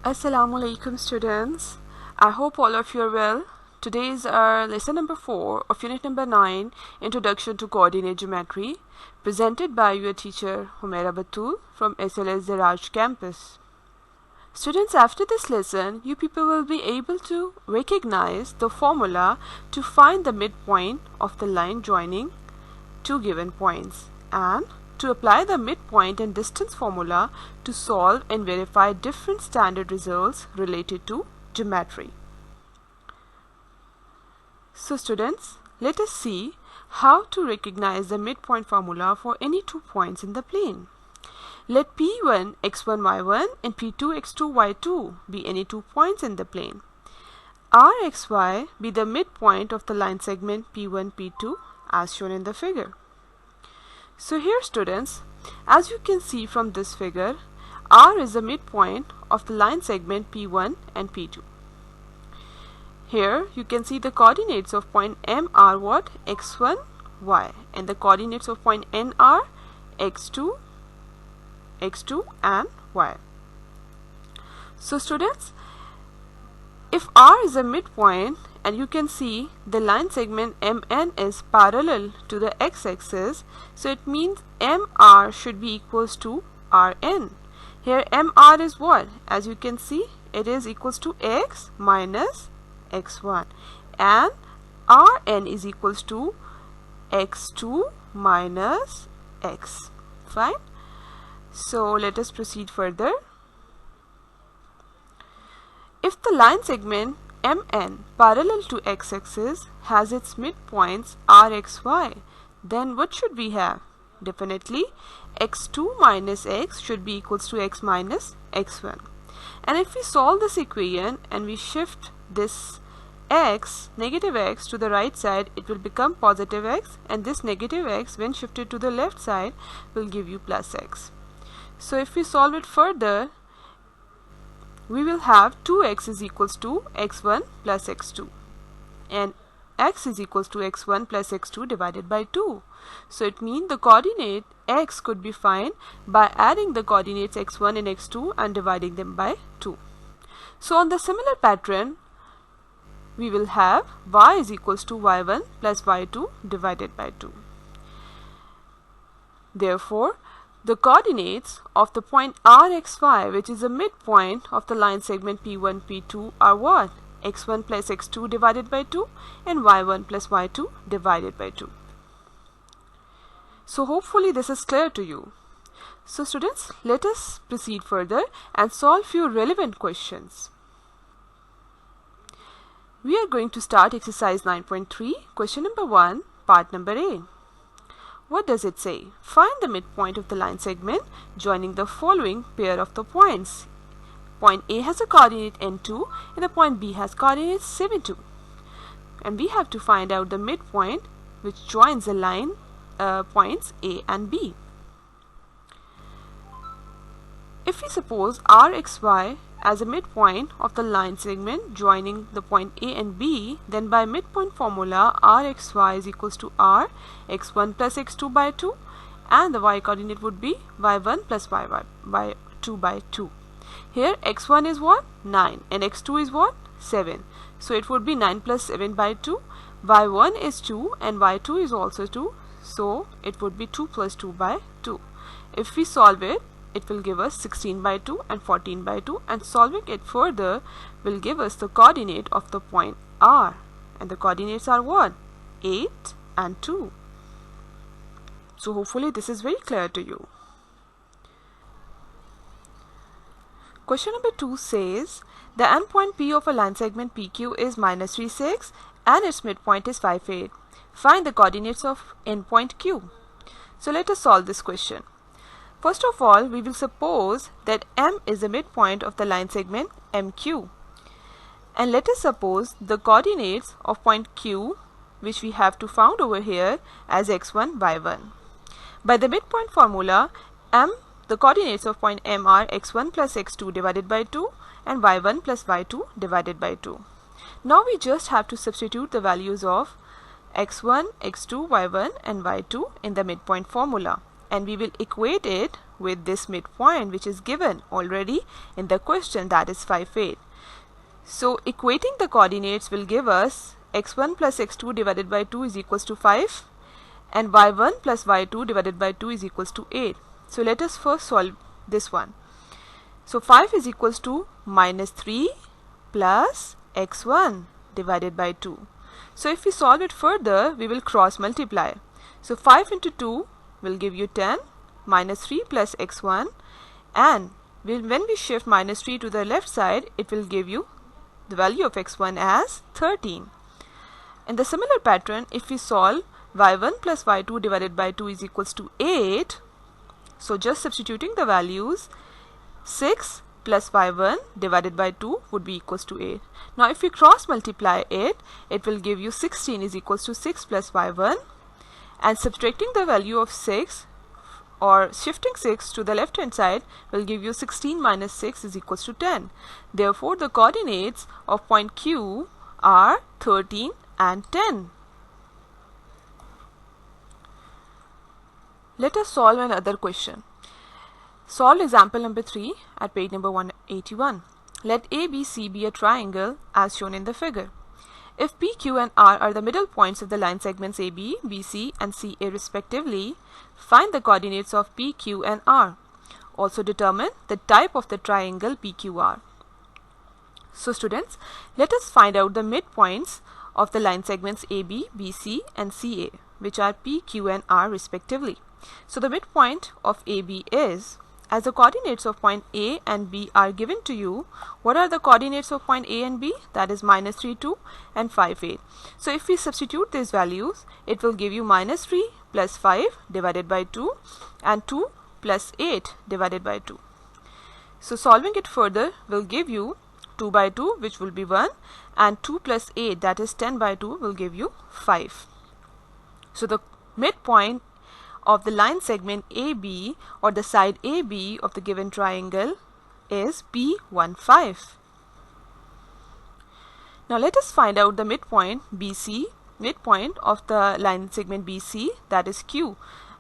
Assalamu alaikum students. I hope all of you are well. Today is our lesson number 4 of unit number 9, Introduction to Coordinate Geometry, presented by your teacher Humaira Batul from SLS Ziraj campus. Students, after this lesson, you people will be able to recognize the formula to find the midpoint of the line joining two given points and to apply the midpoint and distance formula to solve and verify different standard results related to geometry. So students, let us see how to recognize the midpoint formula for any 2 points in the plane. Let P1 x1 y1 and P2 x2 y2 be any 2 points in the plane. Rxy be the midpoint of the line segment P1 P2 as shown in the figure. So here students, as you can see from this figure, R is the midpoint of the line segment P1 and P2. Here you can see the coordinates of point M are what? x1, y, and the coordinates of point N are x2 and y. So students, if R is a midpoint and you can see the line segment MN is parallel to the x-axis, so it means MR should be equals to RN. Here MR is what? As you can see, it is equals to x minus x1 and Rn is equals to x2 minus x. Fine. So let us proceed further. If the line segment MN parallel to x-axis has its midpoints Rxy, then what should we have? Definitely x2 minus x should be equals to x minus x1. And if we solve this equation and we shift this x, negative x, to the right side, it will become positive x, and this negative x when shifted to the left side will give you plus x. So if we solve it further, we will have 2x is equals to x1 plus x2 and x is equals to x1 plus x2 divided by 2. So it means the coordinate x could be found by adding the coordinates x1 and x2 and dividing them by 2. So on the similar pattern, we will have y is equals to y1 plus y2 divided by 2. Therefore, the coordinates of the point Rxy, which is the midpoint of the line segment P1, P2, are what? x1 plus x2 divided by 2 and y1 plus y2 divided by 2. So hopefully this is clear to you. So students, let us proceed further and solve few relevant questions. We are going to start exercise 9.3, question number 1, part number A. What does it say? Find the midpoint of the line segment joining the following pair of the points. Point A has a coordinate n2 and the point B has coordinates 7, 2. And we have to find out the midpoint which joins the line points A and B. If we suppose Rxy as a midpoint of the line segment joining the point A and B, then by midpoint formula Rxy is equals to R x1 plus x2 by 2 and the y coordinate would be y1 plus y by 2 by 2. Here x1 is what? 9 and x2 is what? 7. So it would be 9 plus 7 by 2. y1 is 2 and y2 is also 2. So it would be 2 plus 2 by 2. If we solve it, it will give us 16 by 2 and 14 by 2, and solving it further will give us the coordinate of the point R, and the coordinates are what? 8 and 2. So hopefully this is very clear to you. Question number 2 says the endpoint P of a line segment PQ is minus 3, 6 and its midpoint is 5, 8. Find the coordinates of endpoint Q. So let us solve this question. First of all, we will suppose that M is the midpoint of the line segment MQ. And let us suppose the coordinates of point Q, which we have to found over here, as x1, y1. By the midpoint formula, the coordinates of point M are x1 plus x2 divided by 2 and y1 plus y2 divided by 2. Now we just have to substitute the values of x1, x2, y1 and y2 in the midpoint formula. and we will equate it with this midpoint which is given already in the question, that is 5, 8. So equating the coordinates will give us x1 plus x2 divided by 2 is equals to 5 and y1 plus y2 divided by 2 is equals to 8. So let us first solve this one. So 5 is equals to minus 3 plus x1 divided by 2. So if we solve it further, we will cross multiply. So 5 into 2 will give you 10, minus 3 plus x1, and when we shift minus 3 to the left side, it will give you the value of x1 as 13. In the similar pattern, if we solve y1 plus y2 divided by 2 is equals to 8, so just substituting the values, 6 plus y1 divided by 2 would be equals to 8. Now if we cross multiply it, it will give you 16 is equals to 6 plus y1, and subtracting the value of 6 or shifting 6 to the left hand side will give you 16 minus 6 is equals to 10. Therefore the coordinates of point Q are 13 and 10. Let us solve another question. Solve example number 3 at page number 181. Let ABC be a triangle as shown in the figure. If P, Q and R are the middle points of the line segments AB, BC and CA respectively, find the coordinates of P, Q and R. Also determine the type of the triangle PQR. So students, let us find out the midpoints of the line segments AB, BC and CA, which are P, Q and R respectively. So the midpoint of AB is, as the coordinates of point A and B are given to you, what are the coordinates of point A and B? That is minus 3, 2 and 5, 8. So if we substitute these values, it will give you minus 3 plus 5 divided by 2 and 2 plus 8 divided by 2. So solving it further will give you 2 by 2 which will be 1, and 2 plus 8 that is 10 by 2 will give you 5. So the midpoint of the line segment AB or the side AB of the given triangle is P15. Now let us find out the midpoint BC, midpoint of the line segment BC, that is Q,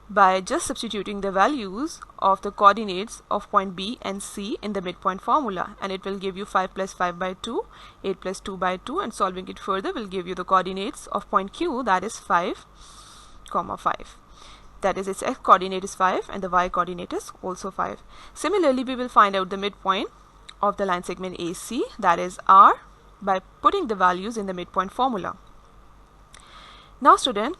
by just substituting the values of the coordinates of point B and C in the midpoint formula, and it will give you 5 plus 5 by 2, 8 plus 2 by 2, and solving it further will give you the coordinates of point Q, that is 5, 5. That is, its x coordinate is 5 and the y coordinate is also 5. Similarly, we will find out the midpoint of the line segment AC, that is R, by putting the values in the midpoint formula. Now student,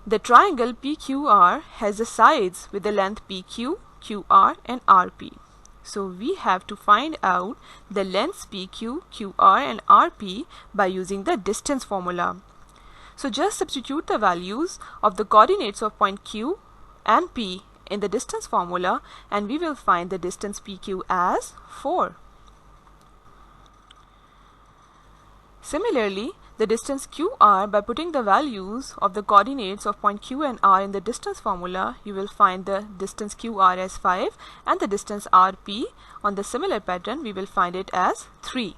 the triangle PQR has the sides with the length PQ, QR and RP. So we have to find out the lengths PQ, QR and RP by using the distance formula. So just substitute the values of the coordinates of point Q and P in the distance formula and we will find the distance PQ as 4. Similarly, the distance QR, by putting the values of the coordinates of point Q and R in the distance formula, you will find the distance QR as 5 and the distance RP on the similar pattern we will find it as 3.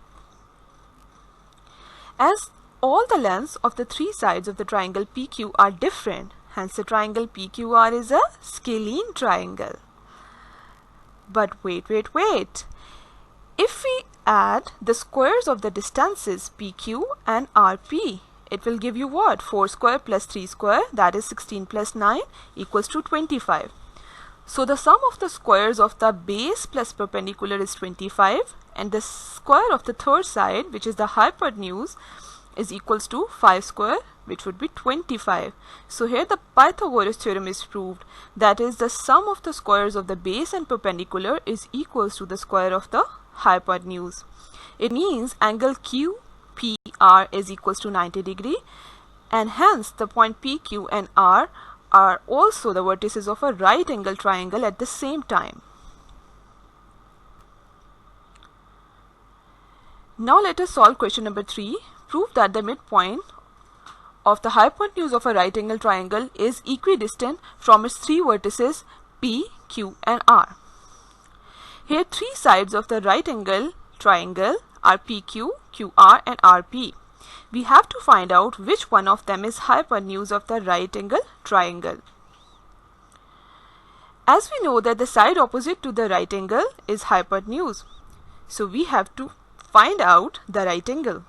As all the lengths of the three sides of the triangle PQ are different, hence the triangle PQR is a scalene triangle. But wait. If we add the squares of the distances PQ and RP, it will give you what? 4 square plus 3 square, that is 16 plus 9 equals to 25. So the sum of the squares of the base plus perpendicular is 25 and the square of the third side, which is the hypotenuse, is equals to 5 square, which would be 25. So here the Pythagoras theorem is proved, that is, the sum of the squares of the base and perpendicular is equals to the square of the hypotenuse. It means angle QPR is equals to 90 degree, and hence the point PQ and R are also the vertices of a right angle triangle at the same time. Now let us solve question number 3. Prove that the midpoint of the hypotenuse of a right angle triangle is equidistant from its three vertices P, Q and R. Here three sides of the right angle triangle are PQ, QR and RP. We have to find out which one of them is hypotenuse of the right angle triangle. As we know that the side opposite to the right angle is hypotenuse, so we have to find out the right angle.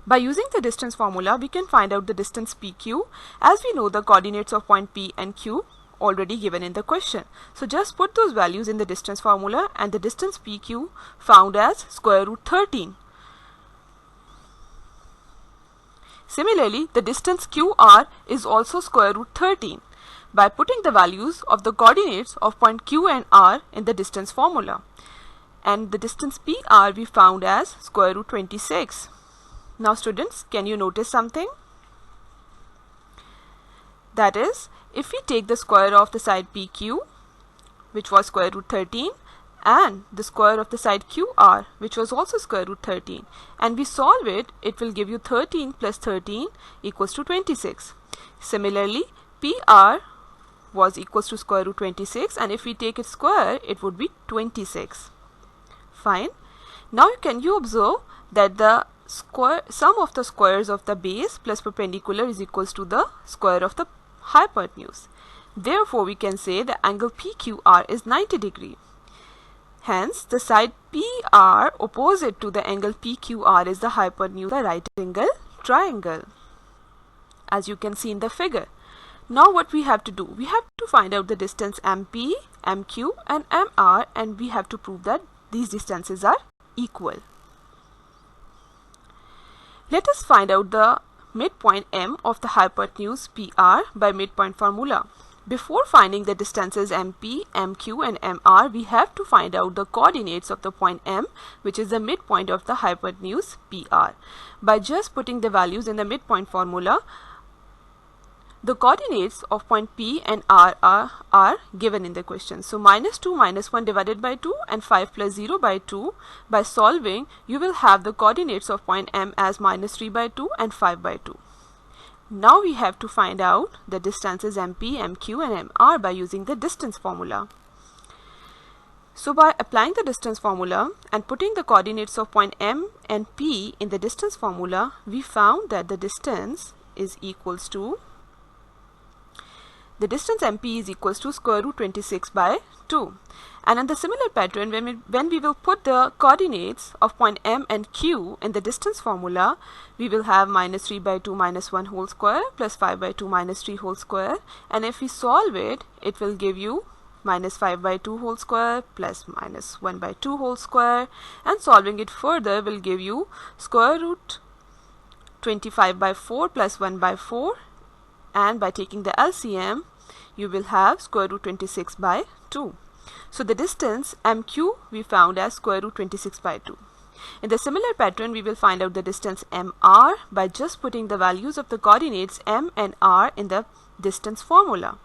By using the distance formula, we can find out the distance PQ, as we know the coordinates of point P and Q already given in the question. So just put those values in the distance formula, and the distance PQ found as square root 13. Similarly, the distance QR is also square root 13 by putting the values of the coordinates of point Q and R in the distance formula. And the distance PR we found as square root 26. Now students, can you notice something? That is, if we take the square of the side PQ, which was square root 13, and the square of the side QR, which was also square root 13, and we solve it, it will give you 13 plus 13 equals to 26. Similarly, PR was equals to square root 26, and if we take its square, it would be 26. Fine. Now can you observe that the sum of the squares of the base plus perpendicular is equals to the square of the hypotenuse. Therefore, we can say the angle PQR is 90 degree. Hence, the side PR opposite to the angle PQR is the hypotenuse of the right angle triangle, as you can see in the figure. Now what we have to do? We have to find out the distance MP, MQ and MR, and we have to prove that these distances are equal. Let us find out the midpoint M of the hypotenuse PR by midpoint formula. Before finding the distances MP, MQ and MR, we have to find out the coordinates of the point M, which is the midpoint of the hypotenuse PR. By just putting the values in the midpoint formula, the coordinates of point P and R are given in the question. So minus 2 minus 1 divided by 2 and 5 plus 0 by 2. By solving, you will have the coordinates of point M as minus 3 by 2 and 5 by 2. Now we have to find out the distances MP, MQ and MR by using the distance formula. So by applying the distance formula and putting the coordinates of point M and P in the distance formula, we found that the distance is equals to MP is equals to square root 26 by 2. And in the similar pattern, when we will put the coordinates of point M and Q in the distance formula, we will have minus 3 by 2 minus 1 whole square plus 5 by 2 minus 3 whole square. And if we solve it, it will give you minus 5 by 2 whole square plus minus 1 by 2 whole square. And solving it further will give you square root 25 by 4 plus 1 by 4. And by taking the LCM, you will have square root 26 by 2. So the distance MQ we found as square root 26 by 2. In the similar pattern, we will find out the distance MR by just putting the values of the coordinates M and R in the distance formula.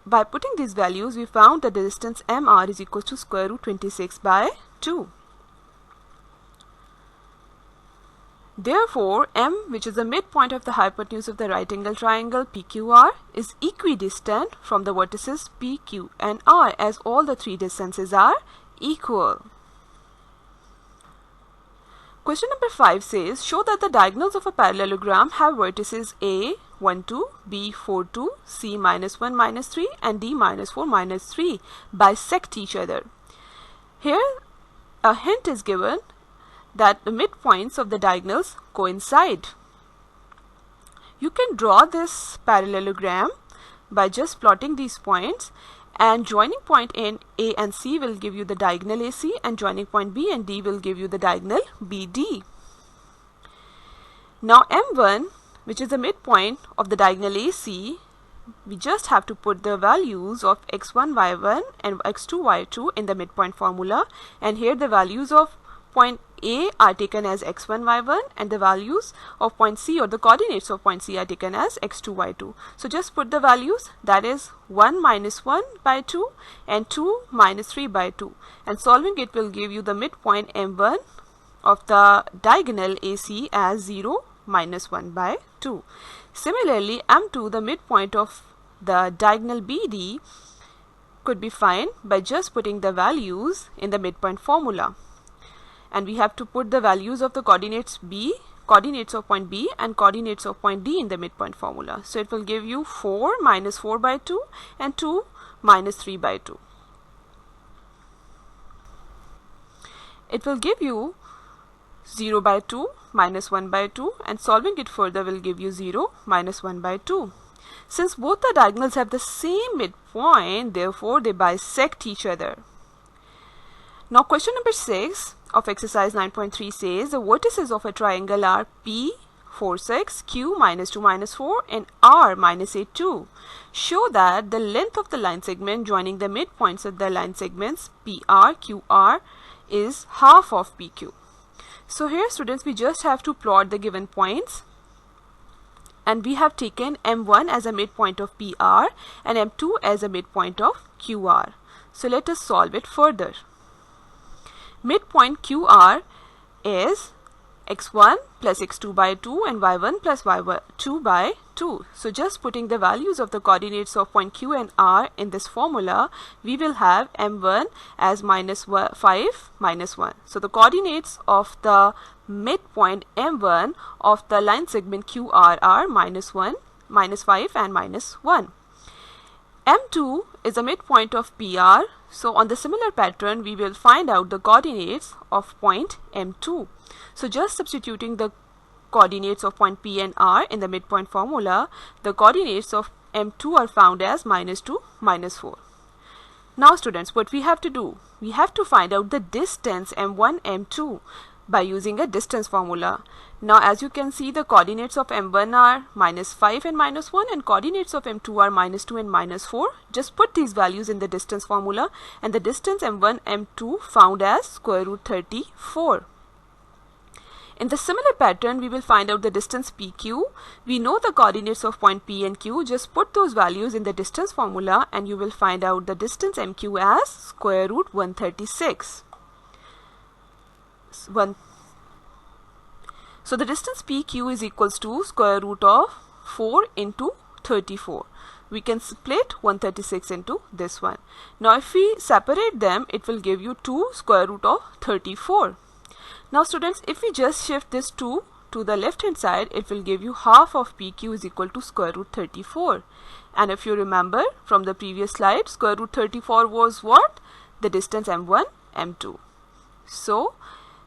By putting these values, we found that the distance MR is equal to square root 26 by 2. Therefore, M, which is the midpoint of the hypotenuse of the right angle triangle PQR, is equidistant from the vertices PQ and R, as all the three distances are equal. Question number 5 says, show that the diagonals of a parallelogram have vertices A, 1, 2, B, 4, 2, C, minus 1, minus 3 and D, minus 4, minus 3 bisect each other. Here, a hint is given that the midpoints of the diagonals coincide. You can draw this parallelogram by just plotting these points, and joining point in A and C will give you the diagonal AC, and joining point B and D will give you the diagonal BD. Now M1, which is the midpoint of the diagonal AC, we just have to put the values of x1, y1 and x2, y2 in the midpoint formula, and here the values of point A are taken as x1, y1 and the values of point C or the coordinates of point C are taken as x2, y2. So just put the values, that is 1 minus 1 by 2 and 2 minus 3 by 2, and solving it will give you the midpoint M1 of the diagonal AC as 0 minus 1 by 2. Similarly, M2, the midpoint of the diagonal BD, could be found by just putting the values in the midpoint formula. And we have to put the values of the coordinates B, coordinates of point B and coordinates of point D in the midpoint formula. So it will give you 4 minus 4 by 2 and 2 minus 3 by 2. It will give you 0 by 2 minus 1 by 2, and solving it further will give you 0 minus 1 by 2. Since both the diagonals have the same midpoint, therefore they bisect each other. Now question number 6 of exercise 9.3 says the vertices of a triangle are P 4 6, Q minus 2 minus 4 and R minus 8 2. Show that the length of the line segment joining the midpoints of the line segments PR QR is half of PQ. So here students, we just have to plot the given points, and we have taken M1 as a midpoint of PR and M2 as a midpoint of QR. So let us solve it further. Midpoint QR is x1 plus x2 by 2 and y1 plus y2 by 2. So just putting the values of the coordinates of point Q and R in this formula, we will have M1 as minus 5 minus 1. So the coordinates of the midpoint M1 of the line segment QR are minus 1, minus 5 and minus 1. M2 is a midpoint of PR. So on the similar pattern, we will find out the coordinates of point M2. So just substituting the coordinates of point P and R in the midpoint formula, the coordinates of M2 are found as minus 2, minus 4. Now students, what we have to do? We have to find out the distance M1, M2 by using a distance formula. Now as you can see, the coordinates of M1 are minus 5 and minus 1 and coordinates of M2 are minus 2 and minus 4. Just put these values in the distance formula and the distance M1, M2 found as square root 34. In the similar pattern, we will find out the distance PQ. We know the coordinates of point P and Q. Just put those values in the distance formula and you will find out the distance MQ as square root 136. So the distance PQ is equals to square root of 4 into 34. We can split 136 into this one. Now if we separate them, it will give you 2 square root of 34. Now students, if we just shift this 2 to the left hand side, it will give you half of PQ is equal to square root 34. And if you remember from the previous slide, square root 34 was what? The distance M1, M2. So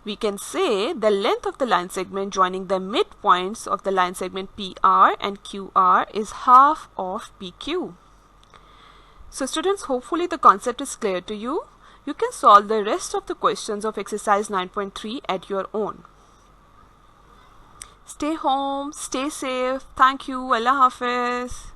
we can say the length of the line segment joining the midpoints of the line segment PR and QR is half of PQ. So students, hopefully the concept is clear to you. You can solve the rest of the questions of exercise 9.3 at your own. Stay home, stay safe. Thank you. Allah Hafiz.